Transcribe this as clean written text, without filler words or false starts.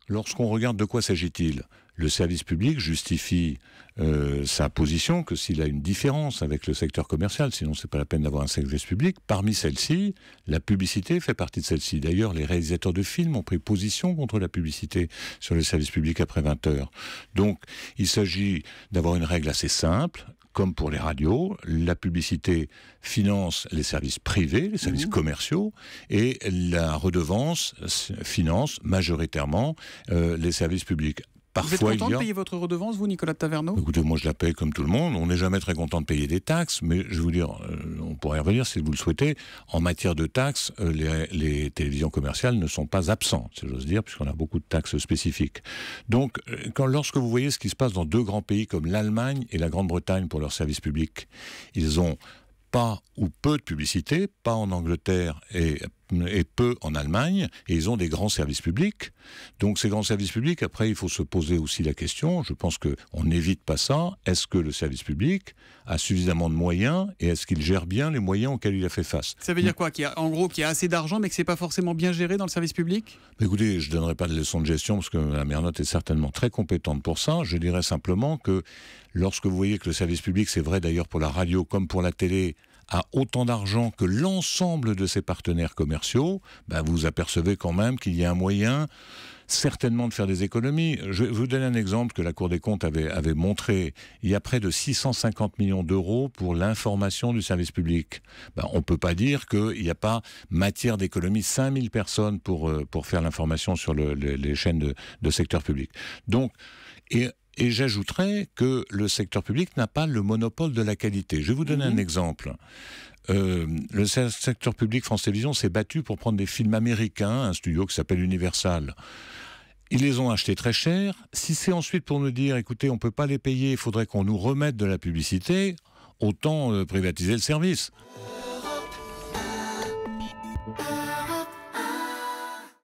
lorsqu'on regarde de quoi s'agit-il, le service public justifie sa position que s'il a une différence avec le secteur commercial, sinon c'est pas la peine d'avoir un service public. Parmi celles-ci, la publicité fait partie de celle-ci. D'ailleurs, les réalisateurs de films ont pris position contre la publicité sur le service public après 20 heures. Donc, il s'agit d'avoir une règle assez simple. Comme pour les radios, la publicité finance les services privés, les services commerciaux, et la redevance finance majoritairement les services publics. Vous êtes content de payer votre redevance, vous, Nicolas de Taverneau ? Écoutez, moi je la paye comme tout le monde. On n'est jamais très content de payer des taxes, mais je vais vous dire, on pourrait y revenir si vous le souhaitez. En matière de taxes, les télévisions commerciales ne sont pas absentes, si j'ose dire, puisqu'on a beaucoup de taxes spécifiques. Donc, lorsque vous voyez ce qui se passe dans deux grands pays comme l'Allemagne et la Grande-Bretagne pour leurs services publics, ils ont pas ou peu de publicité, pas en Angleterre et peu en Allemagne, et ils ont des grands services publics. Donc ces grands services publics, après il faut se poser aussi la question, je pense qu'on n'évite pas ça, est-ce que le service public a suffisamment de moyens, et est-ce qu'il gère bien les moyens auxquels il a fait face ? Ça veut dire quoi ? En gros, qu'il y a assez d'argent, mais que c'est pas forcément bien géré dans le service public ? Écoutez, je ne donnerai pas de leçon de gestion, parce que Mme Ernotte est certainement très compétente pour ça. Je dirais simplement que lorsque vous voyez que le service public, c'est vrai d'ailleurs pour la radio comme pour la télé, a autant d'argent que l'ensemble de ses partenaires commerciaux, vous apercevez quand même qu'il y a un moyen certainement de faire des économies. Je vais vous donner un exemple que la Cour des comptes avait montré. Il y a près de 650 millions d'euros pour l'information du service public. On ne peut pas dire qu'il n'y a pas matière d'économie. 5000 personnes pour faire l'information sur les chaînes de secteur public. Donc, et j'ajouterais que le secteur public n'a pas le monopole de la qualité. Je vais vous donner un exemple. Le secteur public France Télévisions s'est battu pour prendre des films américains, un studio qui s'appelle Universal. Ils les ont achetés très cher. Si c'est ensuite pour nous dire, écoutez, on ne peut pas les payer, il faudrait qu'on nous remette de la publicité, autant privatiser le service.